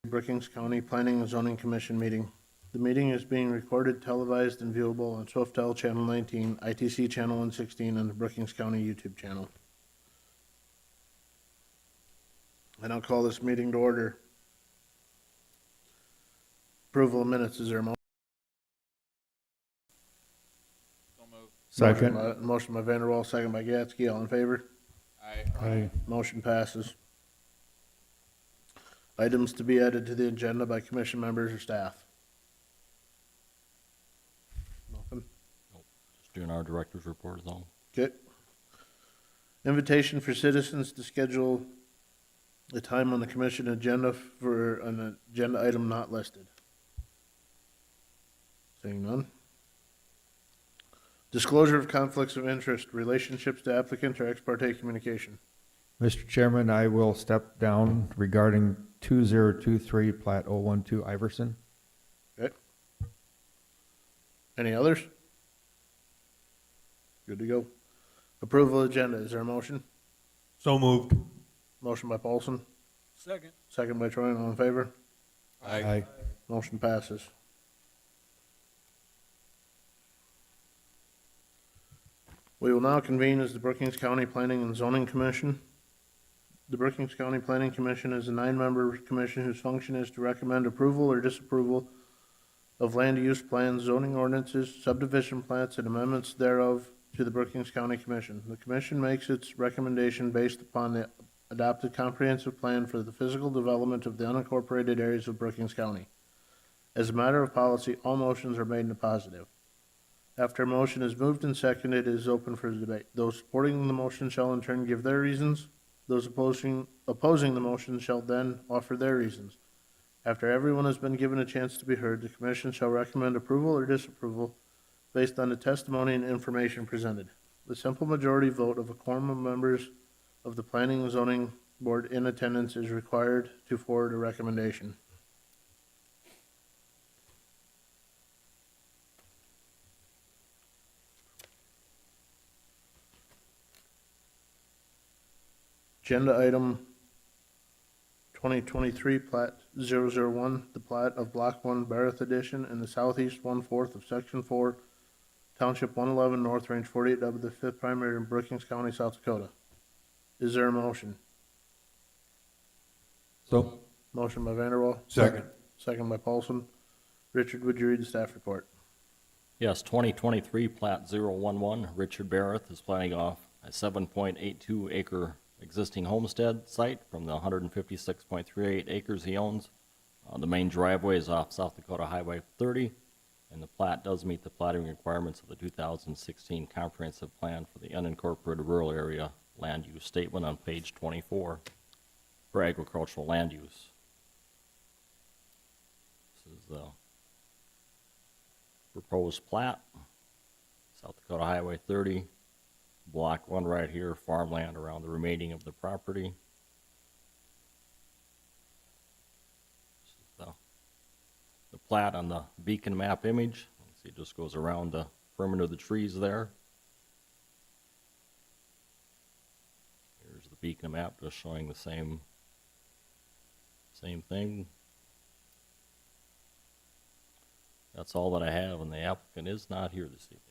Brookings County Planning and Zoning Commission meeting. The meeting is being recorded, televised, and viewable on Swiftel Channel 19, ITC Channel 116, and the Brookings County YouTube channel. And I'll call this meeting to order. Approval of minutes, is there a motion? So moved. Second. Motion by Vanderwall, second by Gatsky, all in favor? Aye. Motion passes. Items to be added to the agenda by commission members or staff. Nothing? Just doing our director's report is all. Okay. Invitation for citizens to schedule a time on the commission agenda for an agenda item not listed. Seeing none. Disclosure of conflicts of interest, relationships to applicant or ex parte communication. Mr. Chairman, I will step down regarding 2023 Plat 012 Iverson. Okay. Any others? Good to go. Approval agenda, is there a motion? So moved. Motion by Paulson, Second. second by Troy, all in favor? Aye. Motion passes. We will now convene as the Brookings County Planning and Zoning Commission. The Brookings County Planning Commission is a 9-member commission whose function is to recommend approval or disapproval of land use plans, zoning ordinances, subdivision plats, and amendments thereof to the Brookings County Commission. The commission makes its recommendation based upon the adopted comprehensive plan for the physical development of the unincorporated areas of Brookings County. As a matter of policy, all motions are made in the positive. After a motion is moved and seconded, it is open for debate. Those supporting the motion shall in turn give their reasons. Those opposing the motion shall then offer their reasons. After everyone has been given a chance to be heard, the commission shall recommend approval or disapproval based on the testimony and information presented. The simple majority vote of a quorum of members of the Planning and Zoning Board in attendance is required to forward a recommendation. Agenda item 2023 Plat 001, the plat of Block 1 Barrett Edition in the southeast 1/4 of Section 4, Township 111, North Range 48W, the 5th primary in Brookings County, South Dakota. Is there a motion? So. Motion by Vanderwall. Second. Second by Paulson. Richard, would you read the staff report? Yes, 2023 Plat 011, Richard Barrett is planning off a 7.82 acre existing homestead site from the 156.38 acres he owns. The main driveway is off South Dakota Highway 30, and the plat does meet the platting requirements of the 2016 Comprehensive Plan for the Unincorporated Rural Area Land Use Statement on page 24 for agricultural land use. This is the proposed plat, South Dakota Highway 30. Block 1 right here, farmland around the remaining of the property. This is the plat on the beacon map image. You can see it just goes around the perimeter of the trees there. Here's the beacon map just showing the same thing. That's all that I have, and the applicant is not here this evening.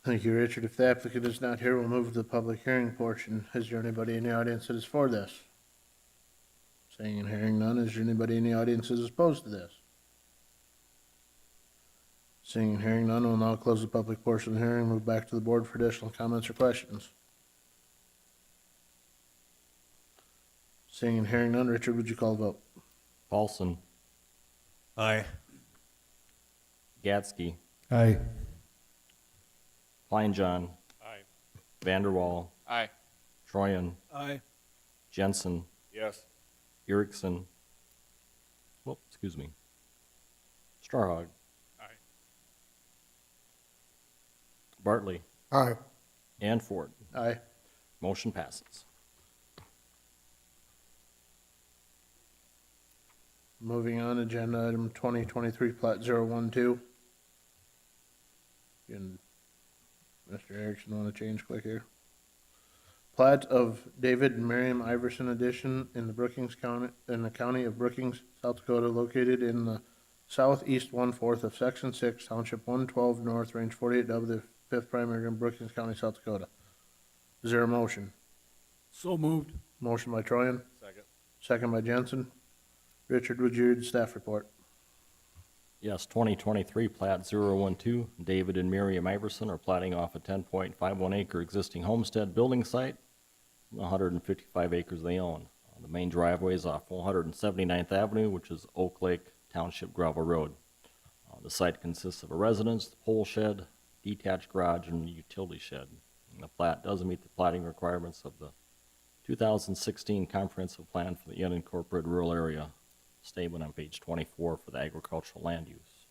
Thank you, Richard. If the applicant is not here, we'll move to the public hearing portion. Is there anybody in the audience that is for this? Seeing and hearing none, is there anybody in the audience that is opposed to this? Seeing and hearing none, we'll now close the public portion of the hearing, move back to the board for additional comments or questions. Seeing and hearing none, Richard, would you call the vote? Paulson, Aye. Gatsky, Aye. Kleinjohn, Aye. Vanderwall, Aye. Troyan, Aye. Jensen, Yes. Erickson, Starhog, Aye. Bartley, Aye. and Ford. Aye. Motion passes. Moving on, agenda item 2023, Plat 012. And Mr. Erickson, want to change quick here? Plat of David and Miriam Iverson Addition in the Brookings County, in the county of Brookings, South Dakota, located in the southeast 1/4 of Section 6, Township 112 North, Range 48W, 5th Primary in Brookings County, South Dakota. Is there a motion? So moved. Motion by Troyan, Second. second by Jensen. Richard, would you read the staff report? Yes, 2023 plat 012, David and Miriam Iverson are platting off a 10.51 acre existing homestead building site, 155 acres they own. The main driveway is off 179th Avenue, which is Oak Lake Township gravel road. The site consists of a residence, pole shed, detached garage, and utility shed. And the plat does meet the platting requirements of the 2016 comprehensive plan for the unincorporated rural area statement on page 24 for the agricultural land use.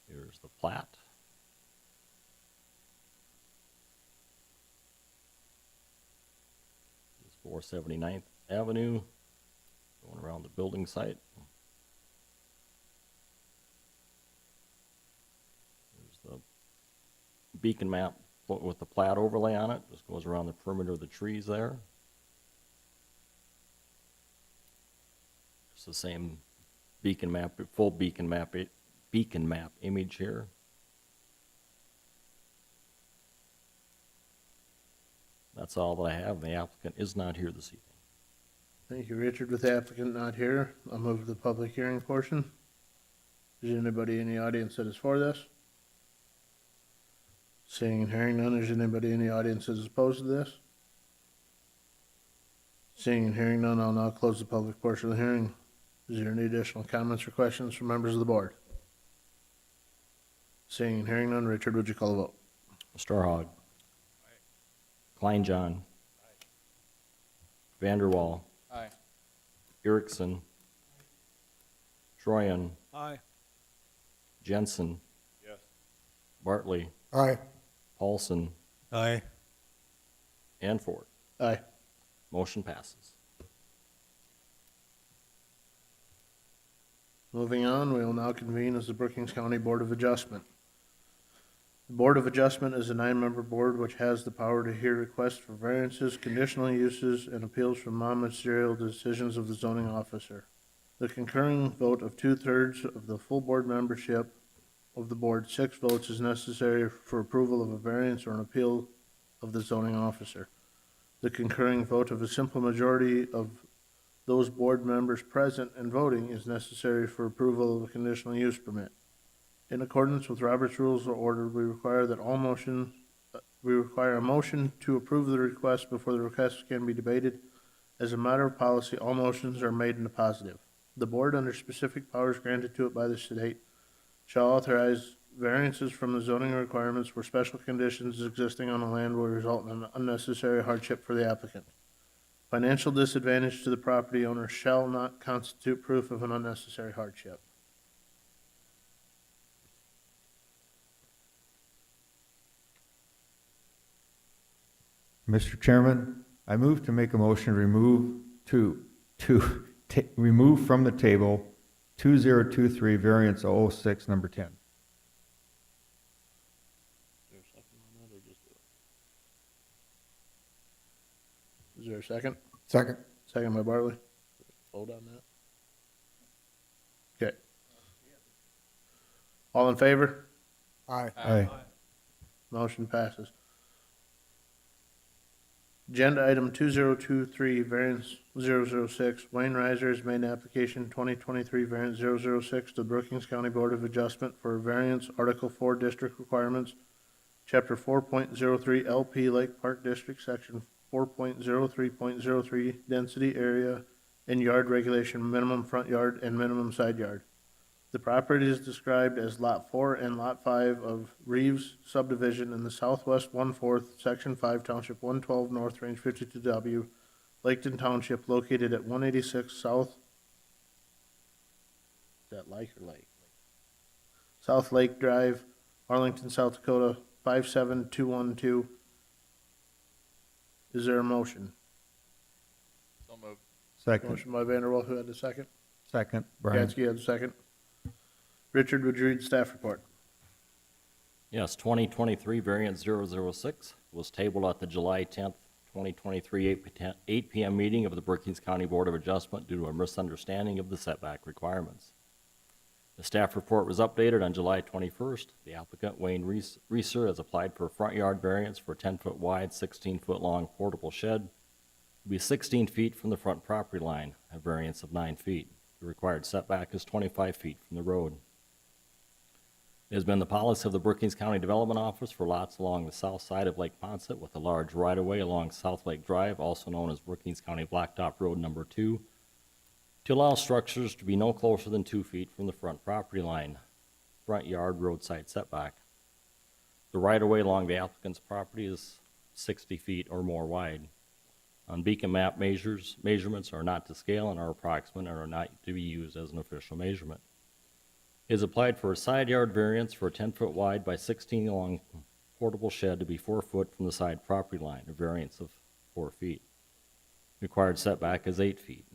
Here's the plat. This is 479th Avenue, going around the building site. There's the beacon map with the plat overlay on it, just goes around the perimeter of the trees there. It's the same beacon map, full beacon map image here. That's all that I have. The applicant is not here this evening. Thank you, Richard. With the applicant not here, I'll move to the public hearing portion. Is there anybody in the audience that is for this? Seeing and hearing none, is there anybody in the audience that is opposed to this? Seeing and hearing none, I'll now close the public portion of the hearing. Is there any additional comments or questions from members of the board? Seeing and hearing none, Richard, would you call the vote? Starhog. Klein John. Vanderwall. Aye. Erickson. Troyan. Aye. Jensen. Yes. Bartley. Aye. Paulson. Aye. And Ford. Aye. Motion passes. Moving on, we will now convene as the Brookings County Board of Adjustment. The Board of Adjustment is a 9-member board which has the power to hear requests for variances, conditional uses, and appeals from non-ministerial decisions of the zoning officer. The concurring vote of 2/3 of the full board membership of the board, 6 votes, is necessary for approval of a variance or an appeal of the zoning officer. The concurring vote of a simple majority of those board members present and voting is necessary for approval of a conditional use permit. In accordance with Robert's Rules of Order, we require a motion to approve the request before the request can be debated. As a matter of policy, all motions are made in the positive. The board, under specific powers granted to it by the state, shall authorize variances from the zoning requirements where special conditions existing on the land will result in an unnecessary hardship for the applicant. Financial disadvantage to the property owner shall not constitute proof of an unnecessary hardship. Mr. Chairman, I move to make a motion to remove from the table 2023 variance 006 number 10. Is there a second? Second. Second by Bartley. Vote on that. Okay. All in favor? Aye. Aye. Motion passes. Agenda item 2023, variance 006, Wayne Reiser has made an application 2023 variance 006 to Brookings County Board of Adjustment for a variance Article 4 District Requirements, Chapter 4.03 LP Lake Park District, Section 4.03.03 Density Area and Yard Regulation, Minimum Front Yard and Minimum Side Yard. The property is described as Lot 4 and Lot 5 of Reeves subdivision in the southwest 1/4, Section 5, Township 112 North, Range 52W, Laketon Township, located at 186 South. Is that Lake or Lake? South Lake Drive, Arlington, South Dakota, 57212. Is there a motion? So moved. Second. Motion by Vanderwall, who had the second? Second. Brian. Gatsky had the second. Richard, would you read the staff report? Yes, 2023 Variance 006 was tabled at the July 10th, 2023 8 p.m. meeting of the Brookings County Board of Adjustment due to a misunderstanding of the setback requirements. The staff report was updated on July 21st. The applicant, Wayne Reeser, has applied for a front yard variance for a 10-foot wide, 16-foot long portable shed to be 16 feet from the front property line, a variance of 9 feet. The required setback is 25 feet from the road. It has been the policy of the Brookings County Development Office for lots along the south side of Lake Ponset with a large right-of-way along South Lake Drive, also known as Brookings County Blacktop Road Number 2, to allow structures to be no closer than 2 feet from the front property line, front yard roadside setback. The right-of-way along the applicant's property is 60 feet or more wide. On beacon map measurements are not to scale and are approximate and are not to be used as an official measurement. It has applied for a side yard variance for a 10-foot wide by 16 long portable shed to be 4 foot from the side property line, a variance of 4 feet. Required setback is 8 feet.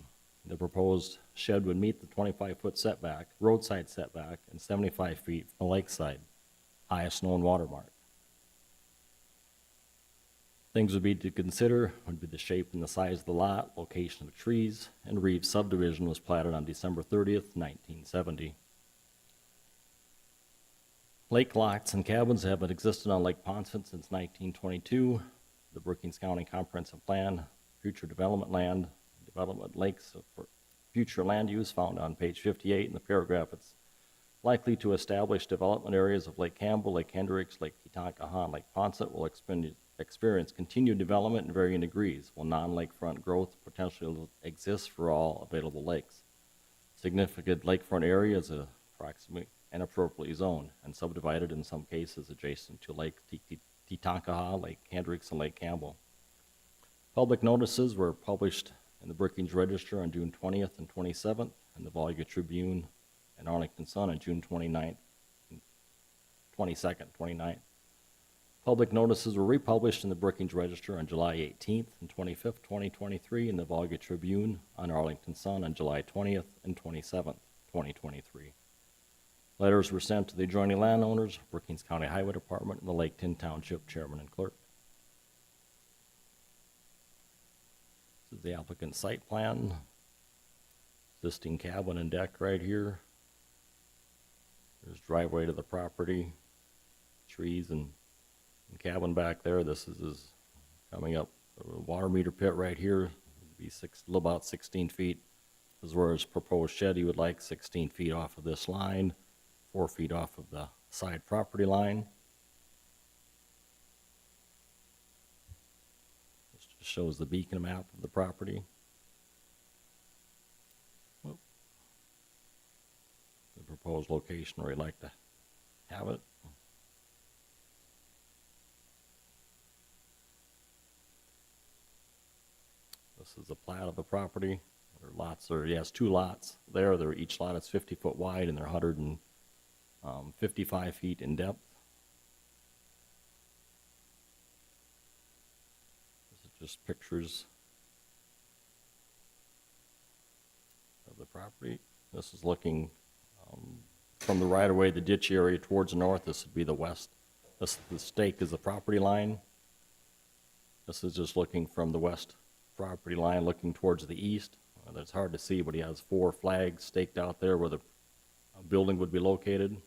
The proposed shed would meet the 25-foot setback, roadside setback, and 75 feet from the lakeside, highest known watermark. Things would be to consider would be the shape and the size of the lot, location of trees, and Reeves subdivision was platted on December 30th, 1970. Lake lots and cabins have existed on Lake Ponset since 1922. The Brookings County Comprehensive Plan, future development land, development lakes for future land use found on page 58 in the paragraph. It's likely to establish development areas of Lake Campbell, Lake Hendricks, Lake Kitankaha, and Lake Ponset will experience continued development in varying degrees, while non-lakefront growth potentially exists for all available lakes. Significant lakefront areas are approximately and appropriately zoned and subdivided in some cases adjacent to Lake Kitankaha, Lake Hendricks, and Lake Campbell. Public notices were published in the Brookings Register on June 20th and 27th, and the Volga Tribune and Arlington Sun on June 29th, 29th. Public notices were republished in the Brookings Register on July 18th and 25th, 2023, and the Volga Tribune on Arlington Sun on July 20th and 27th, 2023. Letters were sent to the adjoining landowners, Brookings County Highway Department, and the Lake Tin Township Chairman and Clerk. This is the applicant's site plan. Existing cabin and deck right here. There's driveway to the property, trees and cabin back there. This is coming up. A water meter pit right here. It'd be about 16 feet. This is where his proposed shed he would like 16 feet off of this line, 4 feet off of the side property line. This just shows the beacon map of the property. The proposed location where he'd like to have it. This is the plat of the property. He has 2 lots there. Each lot is 50 foot wide and they're 155 feet in depth. This is just pictures of the property. This is looking from the right-of-way, the ditch area towards the north. This would be the west. The stake is the property line. This is just looking from the west property line, looking towards the east. That's hard to see, but he has 4 flags staked out there where the building would be located.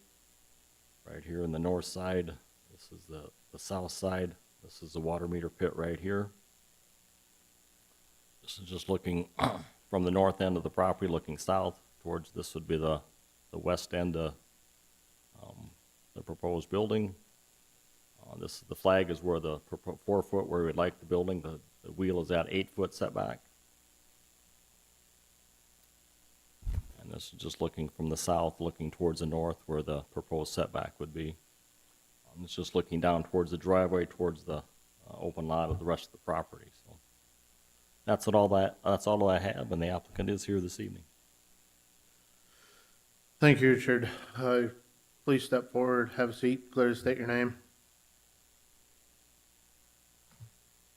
Right here in the north side. This is the south side. This is the water meter pit right here. This is just looking from the north end of the property, looking south towards, this would be the west end of the proposed building. The flag is where the 4 foot where we'd like the building. The wheel is at 8 foot setback. And this is just looking from the south, looking towards the north where the proposed setback would be. It's just looking down towards the driveway, towards the open lot of the rest of the property. So that's all I have, and the applicant is here this evening. Thank you, Richard. Please step forward, have a seat, clearly state your name.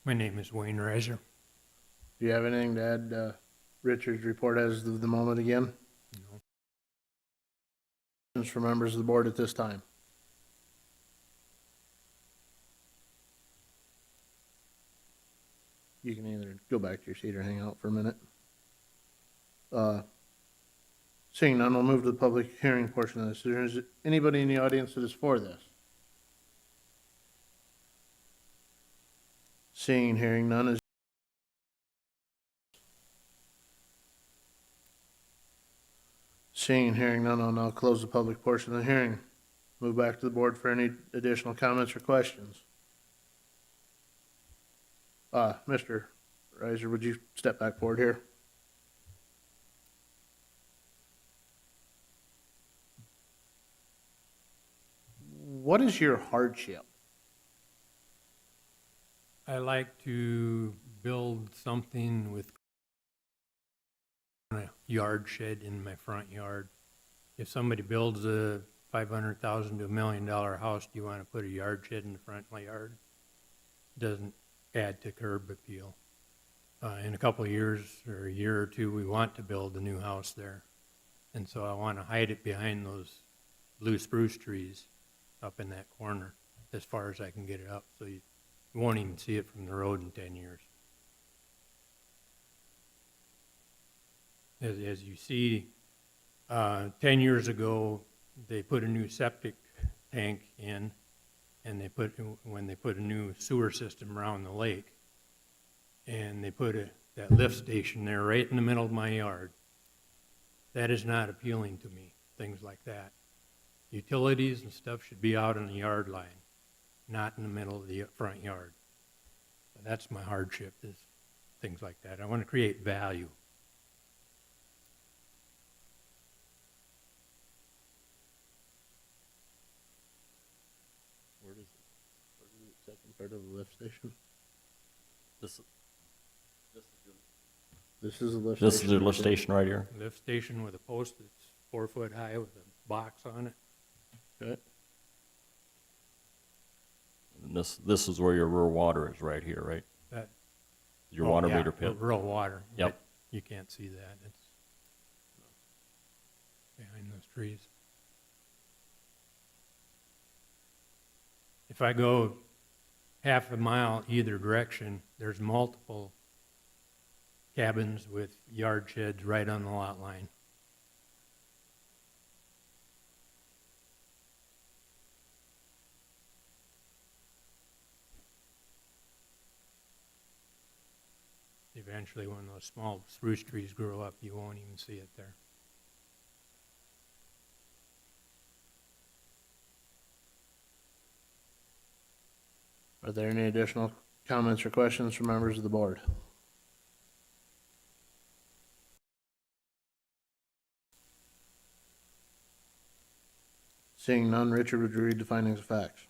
My name is Wayne Reiser. Do you have anything to add to Richard's report as of the moment again? No. Questions for members of the board at this time? You can either go back to your seat or hang out for a minute. Seeing none, we'll move to the public hearing portion of this. Is there anybody in the audience that is for this? Seeing and hearing none, is seeing and hearing none, I'll now close the public portion of the hearing. Move back to the board for any additional comments or questions. Mr. Reiser, would you step back forward here? What is your hardship? I like to build something with a yard shed in my front yard. If somebody builds a $500,000 to $1 million house, do you want to put a yard shed in the front of my yard? Doesn't add to curb appeal. In a couple of years or a year or two, we want to build a new house there. And so I want to hide it behind those blue spruce trees up in that corner as far as I can get it up, so you won't even see it from the road in 10 years. As you see, 10 years ago, they put a new septic tank in, and when they put a new sewer system around the lake, and they put that lift station there right in the middle of my yard. That is not appealing to me, things like that. Utilities and stuff should be out in the yard line, not in the middle of the front yard. That's my hardship, is things like that. I want to create value. Where does the second part of the lift station? This This is a lift this station. is the lift station right here. Lift station with a post that's 4 foot high with a box on it. Okay. And this is where your rural water is right here, right? That, Your oh, water yeah, meter pit. Real water. Yep. but You can't see that. It's behind those trees. If I go half a mile either direction, there's multiple cabins with yard sheds right on the lot line. Eventually, when those small spruce trees grow up, you won't even see it there. Are there any additional comments or questions from members of the board? Seeing none, Richard, would you read the findings of facts?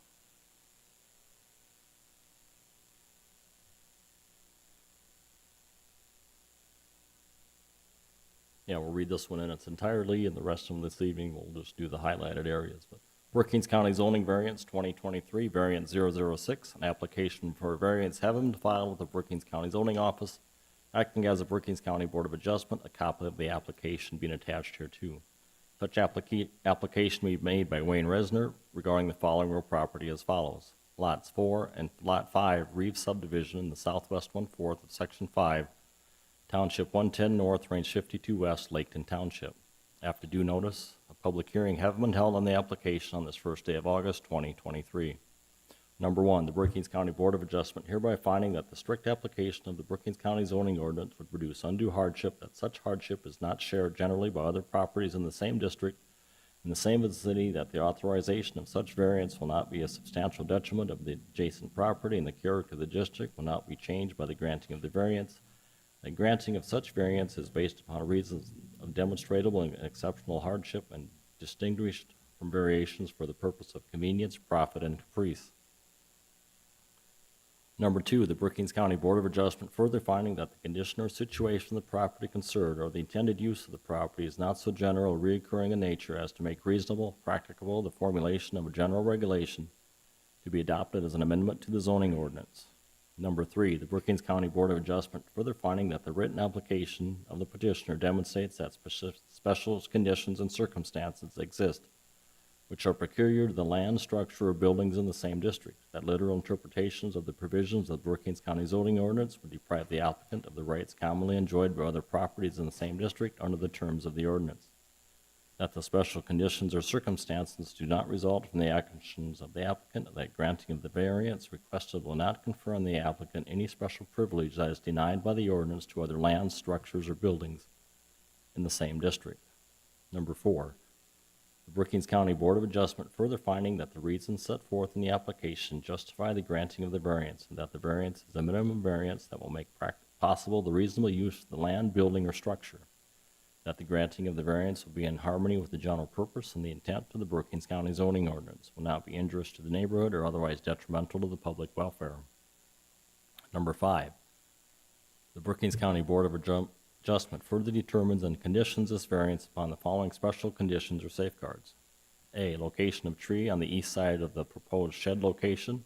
Yeah, we'll read this one in its entirety, and the rest of them this evening, we'll just do the highlighted areas. But Brookings County Zoning Variance 2023, Variance 006, an application for a variance having been filed with the Brookings County Zoning Office, acting as a Brookings County Board of Adjustment, a copy of the application being attached here too. Such application will be made by Wayne Resner regarding the following real property as follows. Lots 4 and Lot 5, Reeves subdivision in the southwest 1/4 of Section 5, Township 110 North, Range 52 West, Laketon Township. After due notice, a public hearing having been held on the application on this first day of August 2023. Number 1, the Brookings County Board of Adjustment hereby finding that the strict application of the Brookings County zoning ordinance would produce undue hardship, that such hardship is not shared generally by other properties in the same district, in the same vicinity, that the authorization of such variance will not be a substantial detriment of the adjacent property, and the character of the district will not be changed by the granting of the variance. The granting of such variance is based upon reasons of demonstrable and exceptional hardship and distinguished from variations for the purpose of convenience, profit, and caprice. Number 2, the Brookings County Board of Adjustment further finding that the condition or situation of the property concerned or the intended use of the property is not so general or recurring in nature as to make reasonable, practicable the formulation of a general regulation to be adopted as an amendment to the zoning ordinance. Number 3, the Brookings County Board of Adjustment further finding that the written application of the petitioner demonstrates that special conditions and circumstances exist which are peculiar to the land, structure, or buildings in the same district, that literal interpretations of the provisions of the Brookings County zoning ordinance would deprive the applicant of the rights commonly enjoyed by other properties in the same district under the terms of the ordinance, that the special conditions or circumstances do not result from the actions of the applicant, that granting of the variance requested will not confer on the applicant any special privilege that is denied by the ordinance to other lands, structures, or buildings in the same district. Number 4, the Brookings County Board of Adjustment further finding that the reasons set forth in the application justify the granting of the variance, and that the variance is a minimum variance that will make possible the reasonable use of the land, building, or structure, that the granting of the variance will be in harmony with the general purpose and the intent of the Brookings County zoning ordinance, will not be injurious to the neighborhood or otherwise detrimental to the public welfare. Number 5, the Brookings County Board of Adjustment further determines and conditions this variance upon the following special conditions or safeguards. A, location of tree on the east side of the proposed shed location,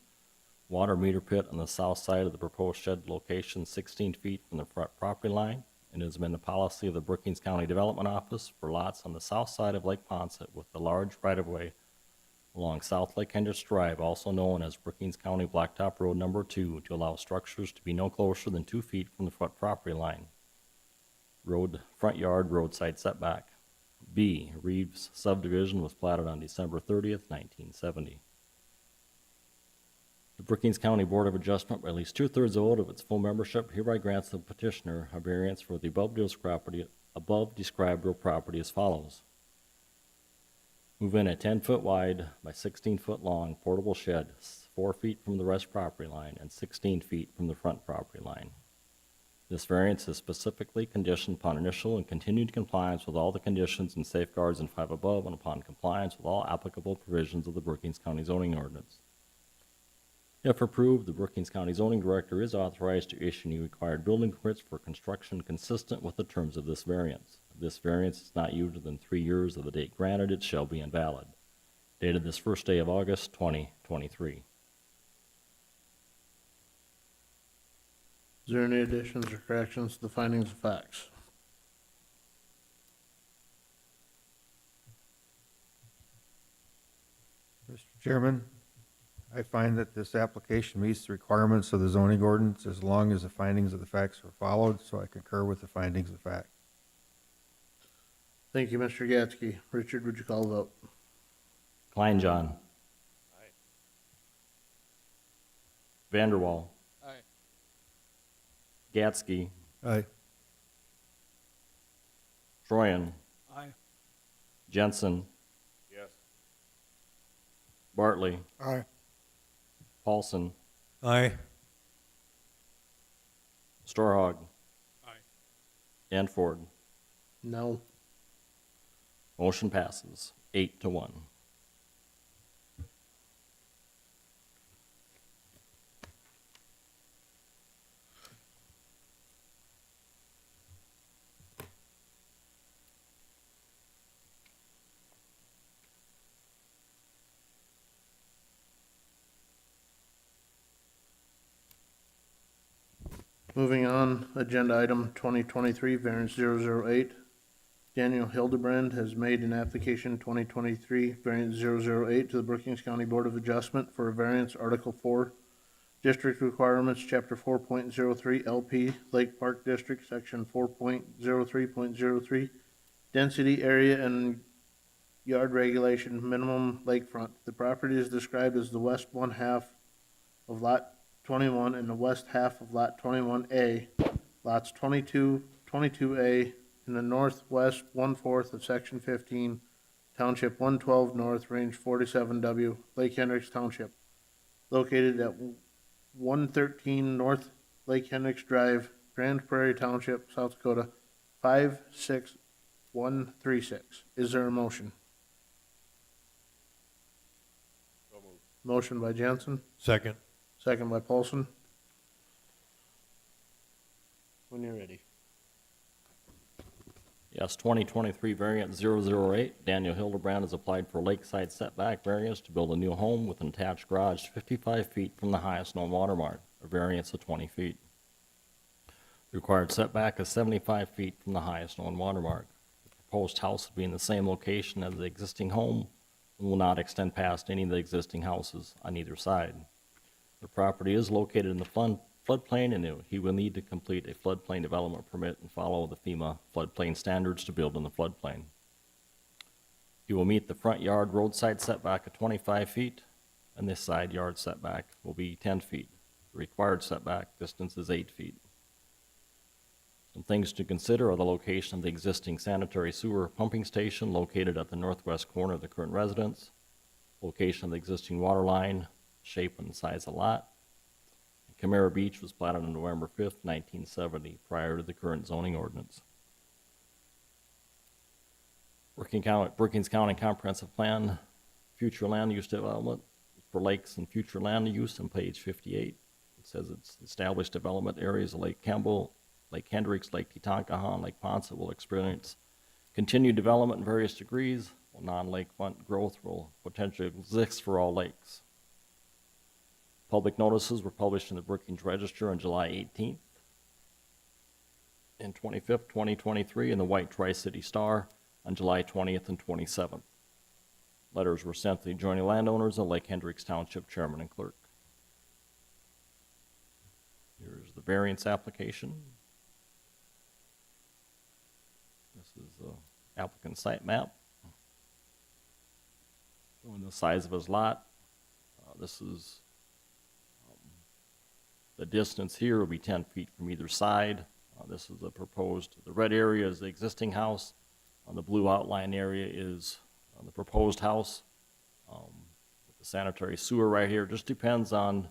water meter pit on the south side of the proposed shed location 16 feet from the front property line. It has been the policy of the Brookings County Development Office for lots on the south side of Lake Poncet with the large right-of-way along South Lake Hendricks Drive, also known as Brookings County Blacktop Road Number 2, to allow structures to be no closer than 2 feet from the front property line. Road, front yard, roadside setback. B, Reeves subdivision was platted on December 30th, 1970. The Brookings County Board of Adjustment, by at least 2/3 vote of its full membership, hereby grants the petitioner a variance for the above described real property as follows. Move in a 10-foot wide by 16-foot long portable shed 4 feet from the west property line and 16 feet from the front property line. This variance is specifically conditioned upon initial and continued compliance with all the conditions and safeguards in 5 above and upon compliance with all applicable provisions of the Brookings County zoning ordinance. If approved, the Brookings County zoning director is authorized to issue any required building permits for construction consistent with the terms of this variance. If this variance is not used within 3 years of the date granted, it shall be invalid. Dated this first day of August, 2023. Is there any additions or corrections to the findings of facts? Mr. Chairman, I find that this application meets the requirements of the zoning ordinance as long as the findings of the facts are followed, so I concur with the findings of fact. Thank you, Mr. Gatsky. Richard, would you call the vote? Klein John. Aye. Vanderwall. Aye. Gatsky. Aye. Troyan. Aye. Jensen. Yes. Bartley. Aye. Paulson. Aye. Storhog. Aye. Danford. No. Motion passes 8-1. Moving on, agenda item 2023, variance 008. Daniel Hildebrand has made an application 2023, variance 008 to the Brookings County Board of Adjustment for a variance Article 4, District Requirements, Chapter 4.03 LP, Lake Park District, Section 4.03.03, Density, Area, and Yard Regulation, Minimum Lakefront. The property is described as the west one half of Lot 21 and the west half of Lot 21A, lots 22, 22A, in the northwest 1/4 of Section 15, Township 112 North, Range 47W, Lake Hendricks Township, located at 113 North Lake Hendricks Drive, Grand Prairie Township, South Dakota, 56136. Is there a motion? So moved. Motion by Jensen, Second. second by Paulson. When you're ready. Yes, 2023 variant 008, Daniel Hildebrand has applied for lakeside setback variance to build a new home with an attached garage 55 feet from the highest known water mark, a variance of 20 feet. The required setback is 75 feet from the highest known water mark. The proposed house will be in the same location as the existing home, and will not extend past any of the existing houses on either side. The property is located in the floodplain, and he will need to complete a floodplain development permit and follow the FEMA floodplain standards to build in the floodplain. He will meet the front yard roadside setback of 25 feet, and this side yard setback will be 10 feet. The required setback distance is 8 feet. Some things to consider are the location of the existing sanitary sewer pumping station located at the northwest corner of the current residence, location of the existing water line, shape and size of lot. Camara Beach was platted on November 5th, 1970, prior to the current zoning ordinance. Brookings County Comprehensive Plan, future land use development for lakes and future land use on page 58. It says it's established development areas of Lake Campbell, Lake Hendricks, Lake Titancaha, and Lake Ponce will experience continued development in various degrees, while non-lakefront growth will potentially exist for all lakes. Public notices were published in the Brookings Register on July 18th and 25th, 2023, in the White Tri-City Star on July 20th and 27th. Letters were sent to the adjoining landowners of Lake Hendricks Township Chairman and Clerk. Here's the variance application. This is the applicant site map showing the size of his lot. This is the distance here will be 10 feet from either side. This is the proposed, the red area is the existing house. The blue outline area is the proposed house. The sanitary sewer right here, just depends on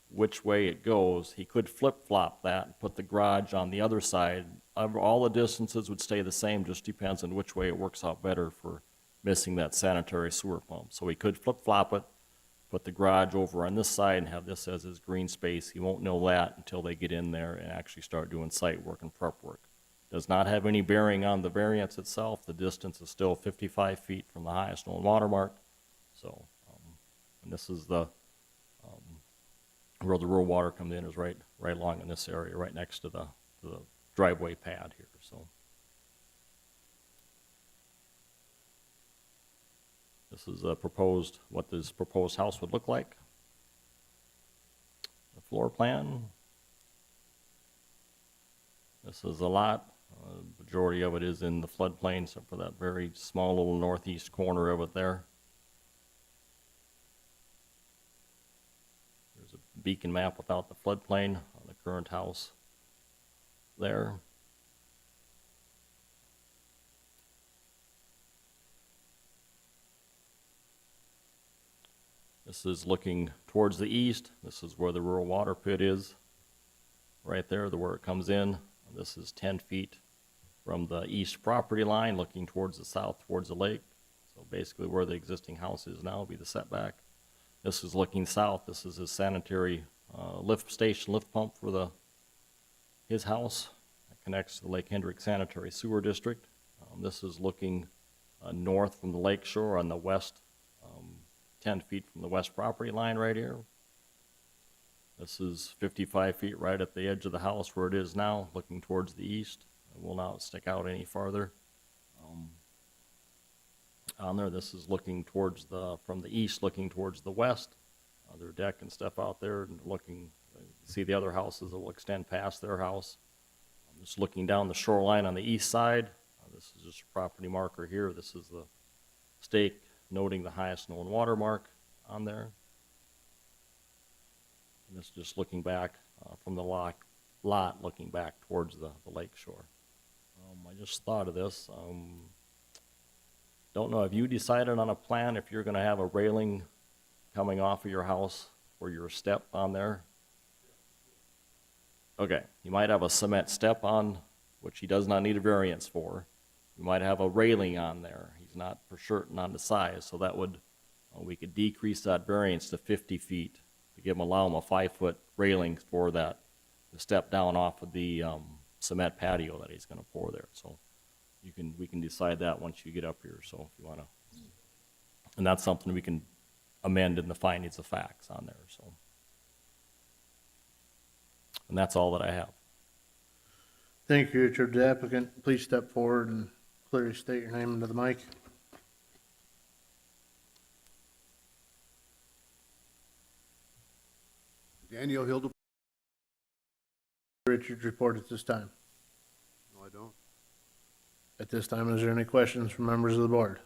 which way it goes. He could flip-flop that and put the garage on the other side. All the distances would stay the same, just depends on which way it works out better for missing that sanitary sewer pump. So he could flip-flop it, put the garage over on this side and have this as his green space. He won't know that until they get in there and actually start doing site work and prep work. Does not have any bearing on the variance itself. The distance is still 55 feet from the highest known water mark. So, and this is the, where the rural water comes in is right along in this area, right next to the driveway pad here, so. This is what this proposed house would look like. The floor plan. This is a lot. Majority of it is in the floodplain, except for that very small little northeast corner of it there. There's a beacon map without the floodplain on the current house there. This is looking towards the east. This is where the rural water pit is, right there, where it comes in. This is 10 feet from the east property line, looking towards the south, towards the lake. So basically where the existing house is now will be the setback. This is looking south. This is his sanitary lift station, lift pump for his house. It connects to the Lake Hendricks Sanitary Sewer District. This is looking north from the lake shore on the west, 10 feet from the west property line right here. This is 55 feet right at the edge of the house where it is now, looking towards the east. It will not stick out any farther. On there, this is looking towards from the east, looking towards the west. Their deck and stuff out there, and looking, you see the other houses that will extend past their house. I'm just looking down the shoreline on the east side. This is just a property marker here. This is the stake noting the highest known water mark on there. And this is just looking back from the lot, looking back towards the lake shore. I just thought of this. Don't know, have you decided on a plan if you're going to have a railing coming off of your house or your step on there? Okay, you might have a cement step on, which he does not need a variance for. You might have a railing on there. He's not for certain on the size, so that would, we could decrease that variance to 50 feet to allow him a 5-foot railing for that, to step down off of the cement patio that he's going to pour there. So we can decide that once you get up here. So if you want to, and that's something we can amend in the findings of facts on there. So, and that's all that I have. Thank you, Richard. The applicant, please step forward and clearly state your name into the mic. Daniel Hildebrand. Richard's report at this time. No, I don't. At this time, is there any questions from members of the board?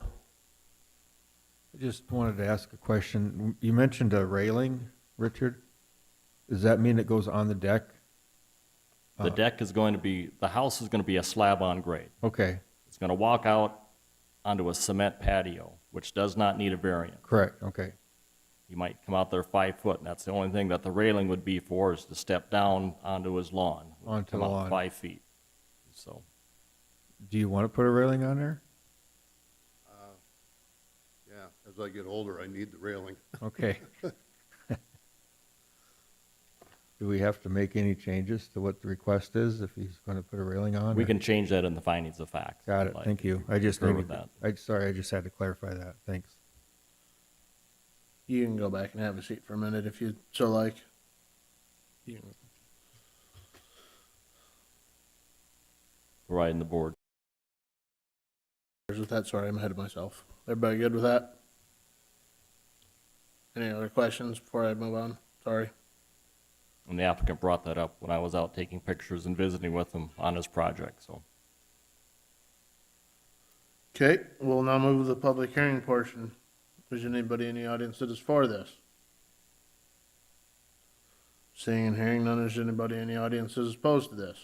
I just wanted to ask a question. You mentioned a railing, Richard? Does that mean it goes on the deck? The deck is going to be, the house is going to be a slab on grade. Okay, It's going to walk out onto a cement patio, which does not need a variance. correct, okay. He might come out there 5 foot, and that's the only thing that the railing would be for, is to step down onto his lawn. Onto Come the out lawn. 5 feet. So, Do you want to put a railing on there? Yeah, as I get older, I need the railing. Okay. Do we have to make any changes to what the request is if he's going to put a railing on? we or- can change that in the findings of fact. Got it, Like, thank you. I just agree needed, with that. sorry, I just had to clarify that, thanks. You can go back and have a seat for a minute if you so like. You can- Providing the board. With that, sorry, I'm ahead of myself. Everybody good with that? Any other questions before I move on? Sorry. And the applicant brought that up when I was out taking pictures and visiting with him on his project, so. Okay, we'll now move to the public hearing portion. Is there anybody in the audience that is for this? Seeing and hearing none, is there anybody in the audience that is opposed to this?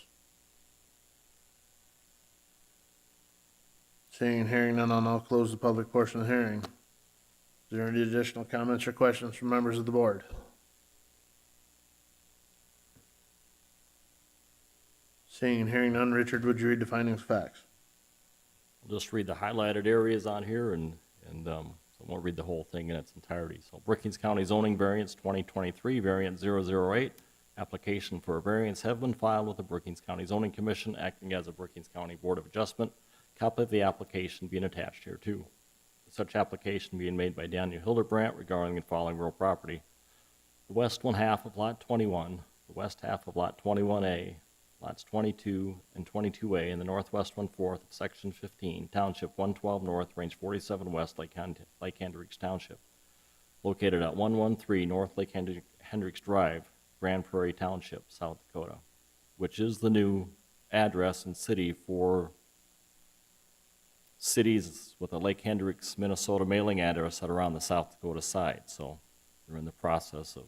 Seeing and hearing none, I'll now close the public portion of the hearing. Is there any additional comments or questions from members of the board? Seeing and hearing none, Richard, would you read the findings of facts? I'll just read the highlighted areas on here so I won't read the whole thing in its entirety. So Brookings County zoning variance 2023, variant 008, application for a variance have been filed with the Brookings County Zoning Commission acting as a Brookings County Board of Adjustment. Copy of the application being attached here too. Such application being made by Daniel Hildebrand regarding the following real property. The west one half of lot 21, the west half of lot 21A, lots 22 and 22A in the northwest 1/4 of section 15, township 112 north, range 47 west, Lake Hendricks Township. Located at 113 North Lake Hendricks Drive, Grand Prairie Township, South Dakota, which is the new address and city for cities with a Lake Hendricks, Minnesota mailing address that are on the South Dakota side. So they're in the process of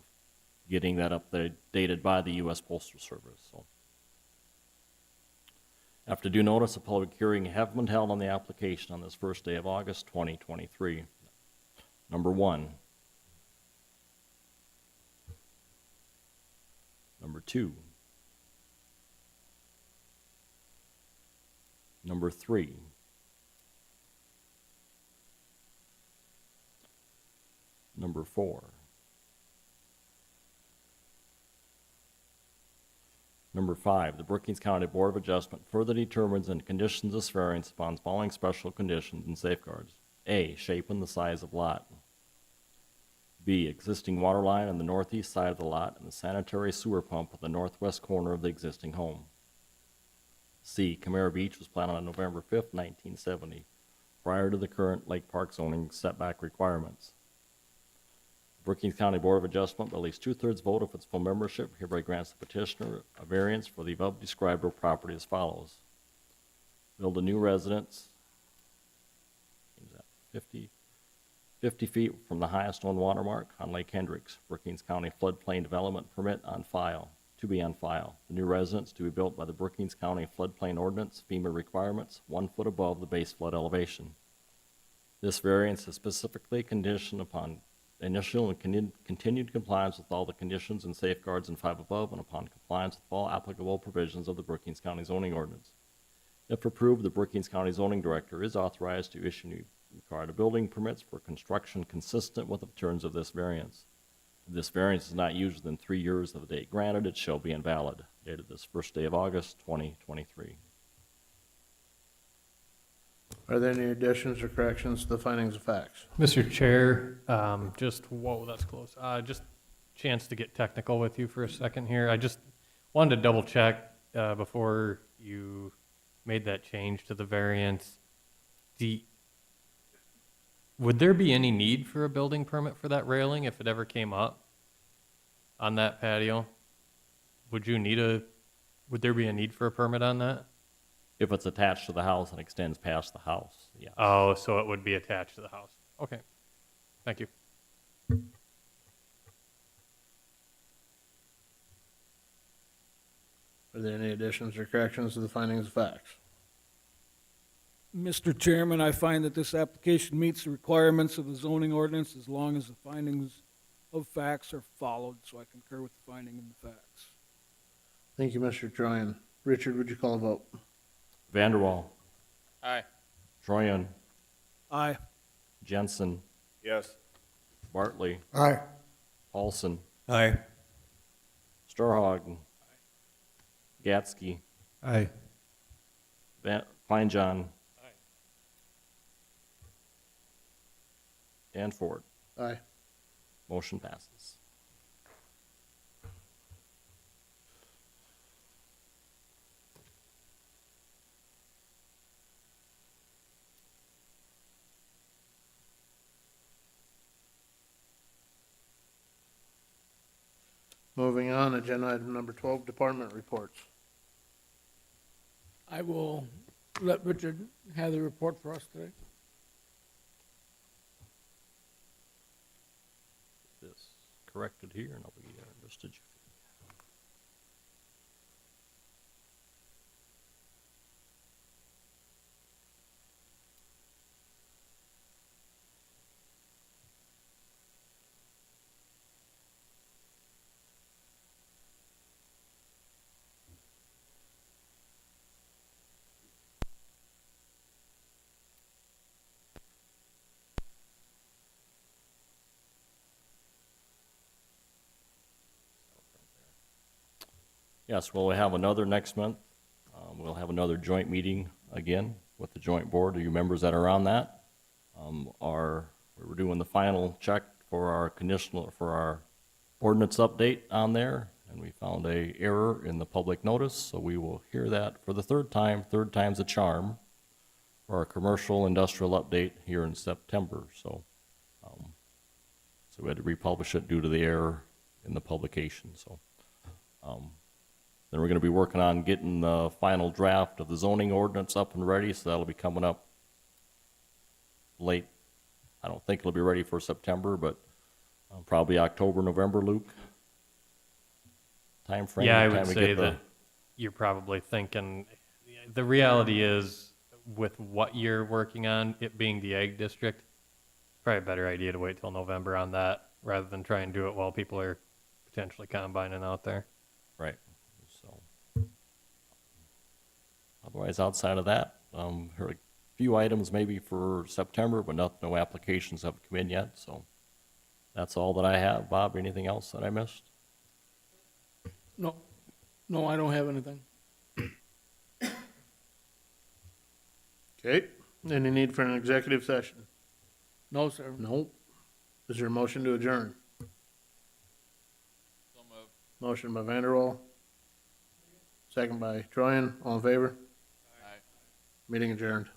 getting that updated by the U.S. Postal Service. So after due notice, a public hearing have been held on the application on this first day of August 2023. Number 1. Number 2. Number 3. Number 4. Number 5, the Brookings County Board of Adjustment further determines and conditions this variance upon following special conditions and safeguards. A, shape and the size of lot. B, existing water line on the northeast side of the lot and the sanitary sewer pump at the northwest corner of the existing home. C, Camara Beach was planted on November 5th, 1970, prior to the current Lake Park zoning setback requirements. Brookings County Board of Adjustment, by at least 2/3 vote of its full membership, hereby grants the petitioner a variance for the above described real property as follows. Build a new residence, 50 feet from the highest known watermark on Lake Hendricks, Brookings County floodplain development permit on file, to be on file. The new residence to be built by the Brookings County floodplain ordinance, FEMA requirements, 1 foot above the base flood elevation. This variance is specifically conditioned upon initial and continued compliance with all the conditions and safeguards in 5 above and upon compliance with all applicable provisions of the Brookings County zoning ordinance. If approved, the Brookings County zoning director is authorized to issue new required building permits for construction consistent with the terms of this variance. If this variance is not used within 3 years of the date granted, it shall be invalid. Dated this first day of August, 2023. Are there any additions or corrections to the findings of facts? Mr. Chair, whoa, that's close. Just chance to get technical with you for a second here. I just wanted to double check before you made that change to the variance. Would there be any need for a building permit for that railing if it ever came up? on that patio, would there be a need for a permit on that? If it's attached to the house and extends past the house, yeah. Oh, so it would be attached to the house. Okay. Thank you. Are there any additions or corrections to the findings of facts? Mr. Chairman, I find that this application meets the requirements of the zoning ordinance as long as the findings of facts are followed, so I concur with the finding of the facts. Thank you, Mr. Troyan. Richard, would you call a vote? Vanderwall, Aye. Troyan, Aye. Jensen, Yes. Bartley, Aye. Paulson, Aye. Storhagen, Gatsky, Aye. Feinjohn, and Ford. Aye. Motion passes. Moving on, agenda item number 12, department reports. I will let Richard have the report for us today. This corrected here, and I'll be just a jiffy. Yes, well, we have another next month. We'll have another joint meeting again with the joint board. You members that are on that we were doing the final check for our ordinance update on there, and we found a error in the public notice, so we will hear that for the third time. Third time's a charm for our commercial industrial update here in September. So we had to republish it due to the error in the publication. So. Then we're going to be working on getting the final draft of the zoning ordinance up and ready, so that'll be coming up late. I don't think it'll be ready for September, but probably October, November, Luke. Time frame. Yeah, I time would we say get the- that you're probably thinking, the reality is, with what you're working on, it being the ag district, probably a better idea to wait till November on that, rather than try and do it while people are potentially combining out there. Right. So, otherwise, outside of that, heard a few items maybe for September, but no applications have come in yet. So that's all that I have. Bob, anything else that I missed? No, I don't have anything. Okay, any need for an executive session? No, sir. Nope. Is there a motion to adjourn? So moved. Motion by Vanderwall. Second by Troyan, all in favor? Aye. Meeting adjourned.